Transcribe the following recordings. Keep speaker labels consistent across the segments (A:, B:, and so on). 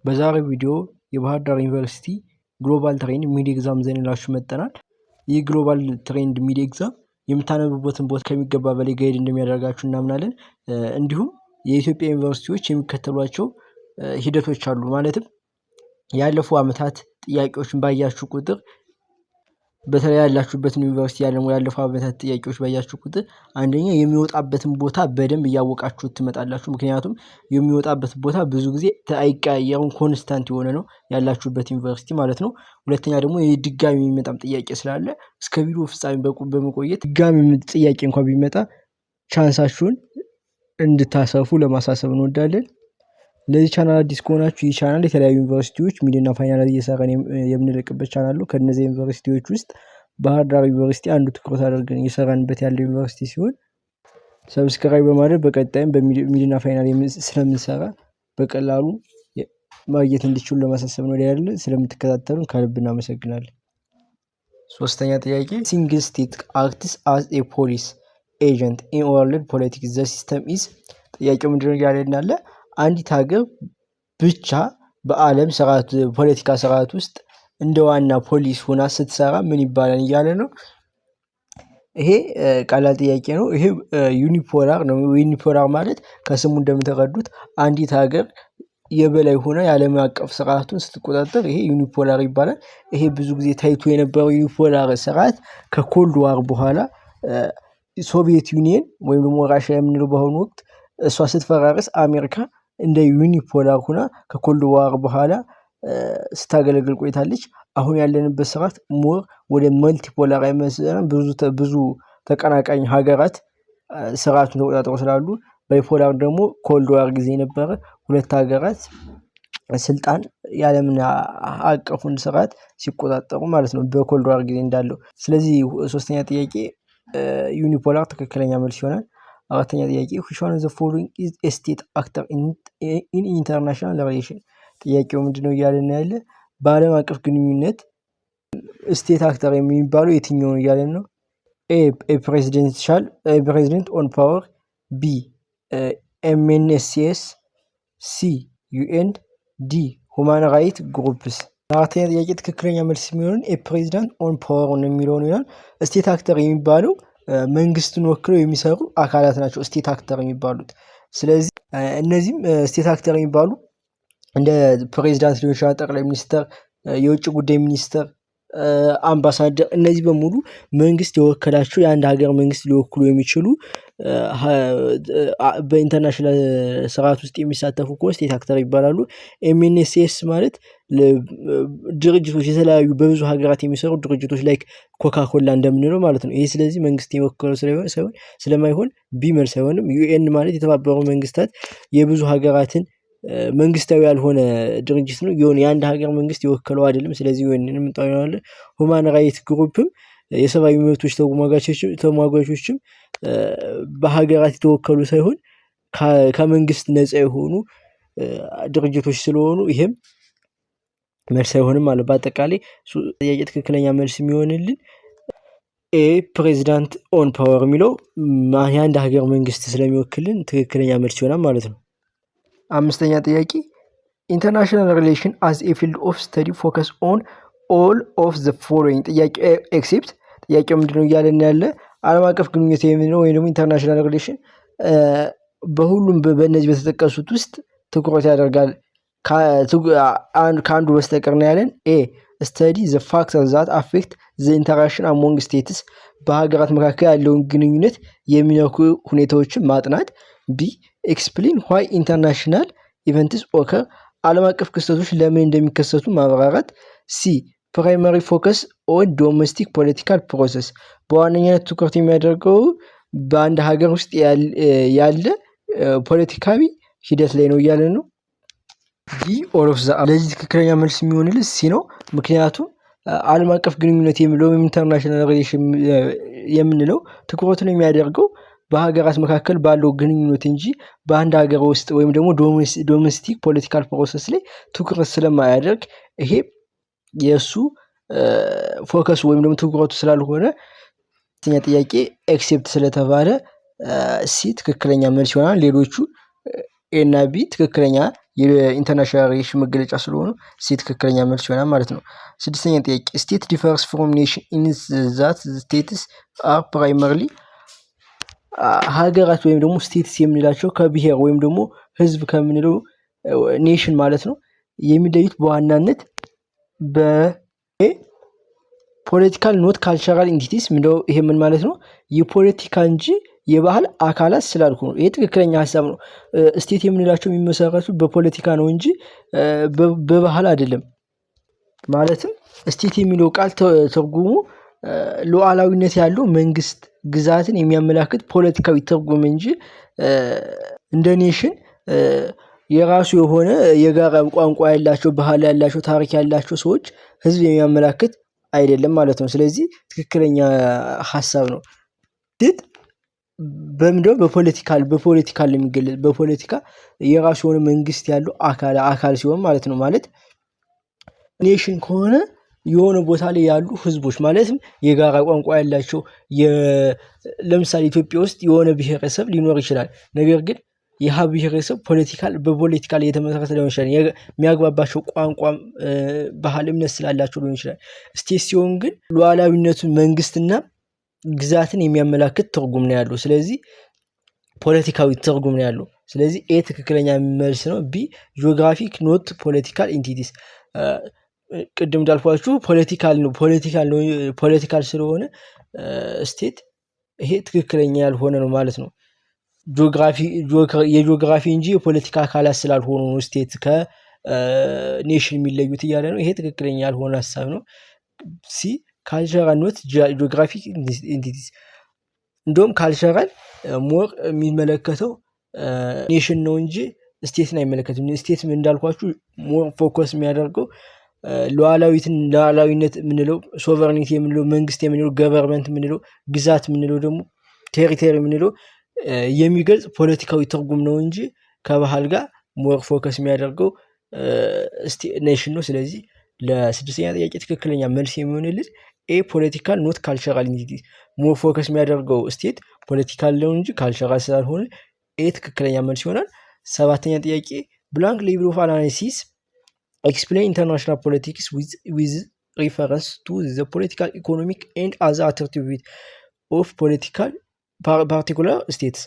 A: በዛሬው ቪዲዮ የባህር ዳር ዩኒቨርሲቲ ግሎባል ትሬንድ ሚድ ኤግዛም ዘንላችሁ መጥተናል። ይህ ግሎባል ትሬንድ ሚድ ኤግዛም የምታነቡበትን ቦታ ከሚገባ በላይ ጋይድ እንደሚያደርጋችሁ እናምናለን። እንዲሁም የኢትዮጵያ ዩኒቨርሲቲዎች የሚከተሏቸው ሂደቶች አሉ። ማለትም ያለፉ ዓመታት ጥያቄዎችን ባያችሁ ቁጥር በተለይ ያላችሁበትን ዩኒቨርሲቲ ያለፉ ዓመታት ጥያቄዎች ባያችሁ ቁጥር አንደኛ የሚወጣበትን ቦታ በደንብ እያወቃችሁ ትመጣላችሁ። ምክንያቱም የሚወጣበት ቦታ ብዙ ጊዜ አይቀያየርም፣ ኮንስታንት የሆነ ነው ያላችሁበት ዩኒቨርሲቲ ማለት ነው። ሁለተኛ ደግሞ የድጋሚ የሚመጣም ጥያቄ ስላለ እስከ ቪዲዮ ፍጻሜ በመቆየት ድጋሚ ጥያቄ እንኳን ቢመጣ ቻንሳችሁን እንድታሰፉ ለማሳሰብ እንወዳለን። ለዚህ ቻናል አዲስ ከሆናችሁ ይህ ቻናል የተለያዩ ዩኒቨርሲቲዎች ሚድና ፋይናል እየሰራን የምንለቅበት ቻናል ነው። ከነዚህ ዩኒቨርሲቲዎች ውስጥ ባህር ዳር ዩኒቨርሲቲ አንዱ ትኩረት አድርገን እየሰራንበት ያለው ዩኒቨርሲቲ ሲሆን ሰብስክራይብ በማድረግ በቀጣይም በሚድና ፋይናል ስለምንሰራ በቀላሉ ማግኘት እንዲችሉ ለማሳሰብ ነው ያለ። ስለምትከታተሉን ከልብ እናመሰግናለን። ሶስተኛ ጥያቄ ሲንግል ስቴት አክትስ አዝ ኤ ፖሊስ ኤጀንት ኢን ወርልድ ፖለቲክስ ዘ ሲስተም ኢዝ። ጥያቄው ምንድነው ያለናል? አንዲት ሀገር ብቻ በዓለም ፖለቲካ ስርዓት ውስጥ እንደ ዋና ፖሊስ ሆና ስትሰራ ምን ይባላል እያለ ነው። ይሄ ቀላል ጥያቄ ነው። ይሄ ዩኒፖላር ነው። ዩኒፖላር ማለት ከስሙ እንደምትረዱት አንዲት ሀገር የበላይ ሆና የዓለም አቀፍ ስርዓቱን ስትቆጣጠር ይሄ ዩኒፖላር ይባላል። ይሄ ብዙ ጊዜ ታይቶ የነበረው ዩኒፖላር ስርዓት ከኮልድ ዋር በኋላ ሶቪየት ዩኒየን ወይም ደግሞ ራሽያ የምንለው በአሁኑ ወቅት እሷ ስትፈራረስ አሜሪካ እንደ ዩኒፖላር ሆና ከኮልድ ዋር በኋላ ስታገለግል ቆይታለች። አሁን ያለንበት ስርዓት ሞር ወደ መልቲፖላር አይመስልም። ብዙ ተቀናቃኝ ሀገራት ስርዓቱን ተቆጣጥረው ስላሉ፣ ባይፖላር ደግሞ ኮልድ ዋር ጊዜ ነበረ ሁለት ሀገራት ስልጣን ያለምን አቀፉን ስርዓት ሲቆጣጠሩ ማለት ነው፣ በኮልድ ዋር ጊዜ እንዳለው። ስለዚህ ሶስተኛ ጥያቄ ዩኒፖላር ትክክለኛ መልስ ይሆናል። አራተኛ ጥያቄ which one of the following is a state actor in international relation። ጥያቄው ምንድነው እያለን ያለ በዓለም አቀፍ ግንኙነት ስቴት አክተር የሚባለው የትኛው ነው እያለን ነው። ኤ ፕሬዚደንት ኦን ፓወር፣ ቢ ኤምኤንኤስሲኤስ፣ ሲ ዩኤን፣ ዲ ሁማን ራይት ግሩፕስ። አራተኛ ጥያቄ ትክክለኛ መልስ የሚሆንን ኤ ፕሬዚዳንት ኦን ፓወር ነው የሚለው ነው ይላል። ስቴት አክተር የሚባለው መንግስትን ወክለው የሚሰሩ አካላት ናቸው ስቴት አክተር የሚባሉት። ስለዚህ እነዚህም ስቴት አክተር የሚባሉ እንደ ፕሬዚዳንት ሊሆን ይችላል፣ ጠቅላይ ሚኒስተር፣ የውጭ ጉዳይ ሚኒስተር፣ አምባሳደር፣ እነዚህ በሙሉ መንግስት የወከላቸው የአንድ ሀገር መንግስት ሊወክሉ የሚችሉ በኢንተርናሽናል ስርዓት ውስጥ የሚሳተፉ እኮ ስቴት አክተር ይባላሉ። ኤምኤንኤስኤስ ማለት ድርጅቶች፣ የተለያዩ በብዙ ሀገራት የሚሰሩ ድርጅቶች ላይ ኮካኮላ እንደምንለው ማለት ነው። ይሄ ስለዚህ መንግስት የወከለው ስለማይሆን ቢ መልስ አይሆንም። ዩኤን ማለት የተባበሩ መንግስታት የብዙ ሀገራትን መንግስታዊ ያልሆነ ድርጅት ነው። የአንድ ሀገር መንግስት የወከለው አይደለም። ስለዚህ ዩኤንን እንጠራዋለን። ሁማን ራይት ግሩፕም የሰብአዊ መብቶች ተሟጋቾችም በሀገራት የተወከሉ ሳይሆን ከመንግስት ነፃ የሆኑ ድርጅቶች ስለሆኑ ይሄም መልስ አይሆንም ማለት። በአጠቃላይ ጥያቄ ትክክለኛ መልስ የሚሆንልን ኤ ፕሬዚዳንት ኦን ፓወር የሚለው የአንድ ሀገር መንግስት ስለሚወክልን ትክክለኛ መልስ ይሆናል ማለት ነው። አምስተኛ ጥያቄ ኢንተርናሽናል ሪሌሽን አዝ ኤ ፊልድ ኦፍ ስተዲ ፎከስ ኦን ኦል ኦፍ ዘ ፎሎዊንግ። ጥያቄ ኤክሴፕት። ጥያቄው ምንድነው እያለን ያለ ዓለም አቀፍ ግንኙነት የሚለው ወይም ደግሞ ኢንተርናሽናል ሪሌሽን በሁሉም በእነዚህ በተጠቀሱት ውስጥ ትኩረት ያደርጋል ከአንዱ በስተቀር ነው ያለን። ኤ ስተዲ ዘ ፋክተርስ ዛት አፌክት ዘ ኢንተራክሽን አሞንግ ስቴትስ፣ በሀገራት መካከል ያለውን ግንኙነት የሚነኩ ሁኔታዎችን ማጥናት። ቢ ኤክስፕሌን ዋይ ኢንተርናሽናል ኢቨንትስ ኦከር፣ ዓለም አቀፍ ክስተቶች ለምን እንደሚከሰቱ ማብራራት። ሲ ፕራይመሪ ፎከስ ኦን ዶሜስቲክ ፖለቲካል ፕሮሰስ፣ በዋነኛነት ትኩረት የሚያደርገው በአንድ ሀገር ውስጥ ያለ ፖለቲካዊ ሂደት ላይ ነው እያለን ነው። ዲ ኦል ኦፍ ዘ። ለዚህ ትክክለኛ መልስ የሚሆንልን ሲ ነው። ምክንያቱም ዓለም አቀፍ ግንኙነት የሚለው ኢንተርናሽናል ሪሌሽን የምንለው ትኩረቱን የሚያደርገው በሀገራት መካከል ባለው ግንኙነት እንጂ በአንድ ሀገር ውስጥ ወይም ደግሞ ዶሜስቲክ ፖለቲካል ፕሮሰስ ላይ ትኩረት ስለማያደርግ ይሄ የእሱ ፎከሱ ወይም ደግሞ ትኩረቱ ስላልሆነ ጥያቄ ኤክሴፕት ስለተባለ ሲ ትክክለኛ መልስ ይሆናል። ሌሎቹ ኤ እና ቢ ትክክለኛ የኢንተርናሽናል ሪሌሽን መገለጫ ስለሆኑ ስቴት ትክክለኛ መልስ ይሆናል ማለት ነው። ስድስተኛ ጥያቄ ስቴት ዲፈርስ ፍሮም ኔሽን ኢን ዛት ስቴትስ አር ፕራይመርሊ ሀገራት ወይም ደግሞ ስቴትስ የምንላቸው ከብሔር ወይም ደግሞ ህዝብ ከምንለው ኔሽን ማለት ነው የሚለዩት በዋናነት በፖለቲካል ኖት ካልቸራል ኢንቲቲስ ምንድነው? ይሄ ምን ማለት ነው? የፖለቲካ እንጂ የባህል አካላት ስላልኩ ነው። ይሄ ትክክለኛ ሀሳብ ነው። ስቴት የምንላቸው የሚመሰረቱ በፖለቲካ ነው እንጂ በባህል አይደለም። ማለትም ስቴት የሚለው ቃል ትርጉሙ ሉዓላዊነት ያለው መንግስት ግዛትን የሚያመላክት ፖለቲካዊ ትርጉም እንጂ እንደ ኔሽን የራሱ የሆነ የጋራ ቋንቋ ያላቸው ባህል ያላቸው ታሪክ ያላቸው ሰዎች ህዝብ የሚያመላክት አይደለም ማለት ነው። ስለዚህ ትክክለኛ ሀሳብ ነው። ስቴት በምንድነው? በፖለቲካል የሚገለጽ በፖለቲካ የራሱ የሆነ መንግስት ያለው አካል ሲሆን ማለት ነው። ማለት ኔሽን ከሆነ የሆነ ቦታ ላይ ያሉ ህዝቦች ማለትም የጋራ ቋንቋ ያላቸው ለምሳሌ ኢትዮጵያ ውስጥ የሆነ ብሔረሰብ ሊኖር ይችላል። ነገር ግን ይህ ብሔረሰብ በፖለቲካል የተመሰረተ ሊሆን ይችላል። የሚያግባባቸው ቋንቋም ባህል እምነት ስላላቸው ሊሆን ይችላል። ስቴት ሲሆን ግን ሉዓላዊነቱን መንግስትና ግዛትን የሚያመላክት ትርጉም ነው ያለው። ስለዚህ ፖለቲካዊ ትርጉም ነው ያለው። ስለዚህ ኤ ትክክለኛ መልስ ነው። ቢ ጂኦግራፊክ ኖት ፖለቲካል ኢንቲቲስ ቅድም እንዳልኳችሁ ፖለቲካል ስለሆነ ስቴት ይሄ ትክክለኛ ያልሆነ ነው ማለት ነው። የጂኦግራፊ እንጂ የፖለቲካ አካላት ስላልሆኑ ነው ስቴት ከኔሽን የሚለዩት እያለ ነው። ይሄ ትክክለኛ ያልሆነ ሀሳብ ነው። ሲ ካልቸራል ኖት ጂኦግራፊክ ኢንቲቲስ እንደውም ካልቸራል ሞር የሚመለከተው ኔሽን ነው እንጂ ስቴትን አይመለከትም። ስቴት እንዳልኳችሁ ሞር ፎከስ የሚያደርገው ሉዓላዊነት የምንለው ሶቨርኒቲ የምንለው መንግስት የምንለው ገቨርንመንት የምንለው ግዛት የምንለው ደግሞ ቴሪቶሪ የምንለው የሚገልጽ ፖለቲካዊ ትርጉም ነው እንጂ ከባህል ጋር ሞር ፎከስ የሚያደርገው ኔሽን ነው። ስለዚህ ለስድስተኛ ጥያቄ ትክክለኛ መልስ የሚሆንልን ኤ ፖለቲካል ኖት ካልቸራል ኢንቲቲስ ሞር ፎከስ የሚያደርገው ስቴት ፖለቲካል ነው እንጂ ካልቸራል ስላልሆነ ኤ ትክክለኛ መልስ ይሆናል። ሰባተኛ ጥያቄ ብላንክ ሌቭል ኦፍ አናሊሲስ explain international politics with reference to the political, economic and other attributes of political particular states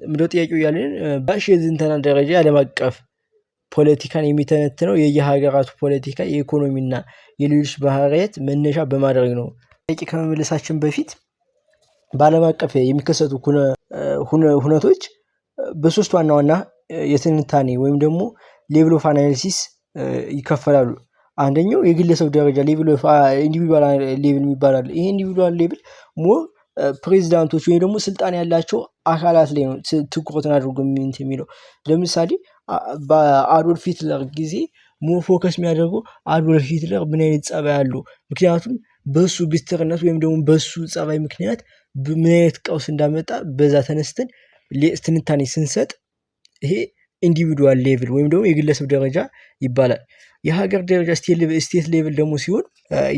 A: ምንድነው ጥያቄው ያለን በሽዝንተና ደረጃ ዓለም አቀፍ ፖለቲካን የሚተነትነው የየሀገራቱ ፖለቲካ የኢኮኖሚና የሌሎች ባህሪያት መነሻ በማድረግ ነው። ጥያቄ ከመመለሳችን በፊት በዓለም አቀፍ የሚከሰቱ ሁነቶች በሶስት ዋና ዋና የትንታኔ ወይም ደግሞ ሌቭል ኦፍ አናሊሲስ ይከፈላሉ። አንደኛው የግለሰብ ደረጃ ሌቭል ኦፍ ኢንዲቪዱዋል ሌቭል ይባላል። ይሄ ኢንዲቪዱዋል ሌቭል ሞር ፕሬዚዳንቶች ወይ ደግሞ ስልጣን ያላቸው አካላት ላይ ነው ትኩረትን አድርጎ የሚለው። ለምሳሌ በአዶልፍ ሂትለር ጊዜ ሞር ፎከስ የሚያደርገው አዶልፍ ሂትለር ምን አይነት ጸባይ አለው፣ ምክንያቱም በሱ ግትርነት ወይም ደግሞ በሱ ጸባይ ምክንያት ምን አይነት ቀውስ እንዳመጣ በዛ ተነስተን ትንታኔ ስንሰጥ ይሄ ኢንዲቪዱዋል ሌቭል ወይም ደግሞ የግለሰብ ደረጃ ይባላል። የሀገር ደረጃ ስቴት ሌቭል ደግሞ ሲሆን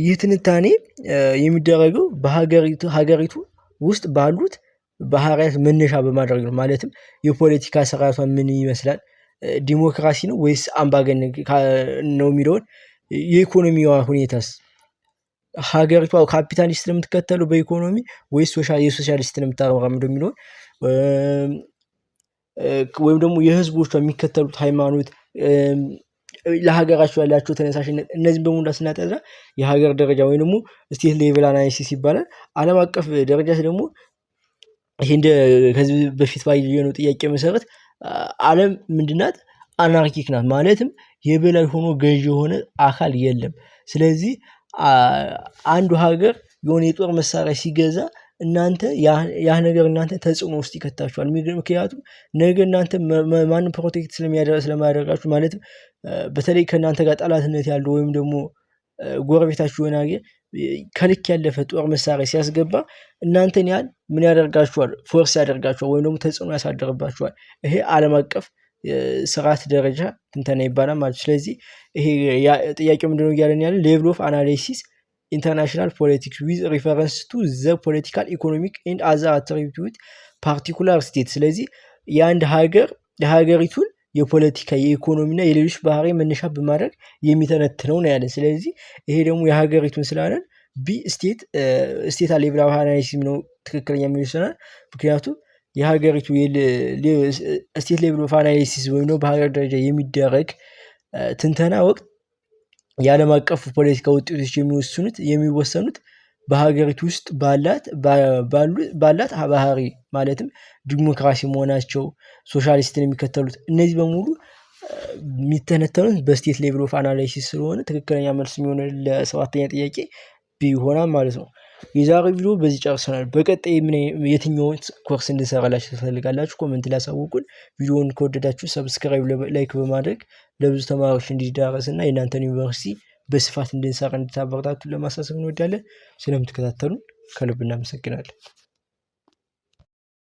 A: ይህ ትንታኔ የሚደረገው ሀገሪቱ ውስጥ ባሉት ባህሪያት መነሻ በማድረግ ነው። ማለትም የፖለቲካ ስርዓቷ ምን ይመስላል፣ ዲሞክራሲ ነው ወይስ አምባገነን ነው የሚለውን፣ የኢኮኖሚዋ ሁኔታስ ሀገሪቷ ካፒታሊስት ነው የምትከተለው በኢኮኖሚ ወይስ የሶሻሊስት ነው የምታራምደው የሚለውን፣ ወይም ደግሞ የህዝቦቿ የሚከተሉት ሃይማኖት፣ ለሀገራቸው ያላቸው ተነሳሽነት፣ እነዚህም በሙሉ ስናጠራ የሀገር ደረጃ ወይም ደግሞ ስቴት ሌቭል አናሊሲስ ይባላል። ዓለም አቀፍ ደረጃ ደግሞ ይሄ እንደ ከዚህ በፊት ባየነው ጥያቄ መሰረት ዓለም ምንድናት? አናርኪክ ናት። ማለትም የበላይ ሆኖ ገዢ የሆነ አካል የለም። ስለዚህ አንዱ ሀገር የሆነ የጦር መሳሪያ ሲገዛ እናንተ ያ ነገር እናንተ ተጽዕኖ ውስጥ ይከታችኋል። ምክንያቱም ነገ እናንተ ማንም ፕሮቴክት ስለማያደርጋችሁ፣ ማለትም በተለይ ከእናንተ ጋር ጠላትነት ያለው ወይም ደግሞ ጎረቤታችሁ የሆነ ሀገር ከልክ ያለፈ ጦር መሳሪያ ሲያስገባ እናንተን ያን ምን ያደርጋችኋል? ፎርስ ያደርጋችኋል ወይም ደግሞ ተጽዕኖ ያሳደርባችኋል። ይሄ ዓለም አቀፍ ስርዓት ደረጃ ትንተና ይባላል ማለት። ስለዚህ ይሄ ጥያቄው ምንድነው እያለን ያለ ሌቭል ኦፍ አናሊሲስ ኢንተርናሽናል ፖለቲክስ ዊዝ ሪፈረንስ ቱ ዘ ፖለቲካል ኢኮኖሚክ ኤንድ አዘር አትሪቢዩት ፓርቲኩላር ስቴት። ስለዚህ የአንድ ሀገር የሀገሪቱን የፖለቲካ የኢኮኖሚና የሌሎች ባህሪ መነሻ በማድረግ የሚተነትነው ነው ያለን። ስለዚህ ይሄ ደግሞ የሀገሪቱን ስላለን ቢ ስቴት ሌቭል ኦፍ አናሊሲስ ነው ትክክለኛ የሚወስናል። ምክንያቱም የሀገሪቱ ስቴት ሌቭል ኦፍ አናሊሲስ ወይም ደግሞ በሀገር ደረጃ የሚደረግ ትንተና ወቅት የዓለም አቀፉ ፖለቲካ ውጤቶች የሚወሰኑት በሀገሪቱ ውስጥ ባላት ባህሪ ማለትም ዲሞክራሲ መሆናቸው፣ ሶሻሊስትን የሚከተሉት እነዚህ በሙሉ የሚተነተኑት በስቴት ሌቭል ኦፍ አናላይሲስ ስለሆነ ትክክለኛ መልስ የሚሆነ ለሰባተኛ ጥያቄ ቢ ይሆናል ማለት ነው። የዛሬ ቪዲዮ በዚህ ጨርሰናል። በቀጣይ የትኛውን ኮርስ እንድንሰራላችሁ ትፈልጋላችሁ? ኮሜንት ላይ አሳውቁን። ቪዲዮውን ከወደዳችሁ ሰብስክራይብ፣ ላይክ በማድረግ ለብዙ ተማሪዎች እንዲዳረስ እና የእናንተን ዩኒቨርሲቲ በስፋት እንድንሰራ እንድታበረታቱን ለማሳሰብ እንወዳለን። ስለምትከታተሉን ከልብ እናመሰግናለን።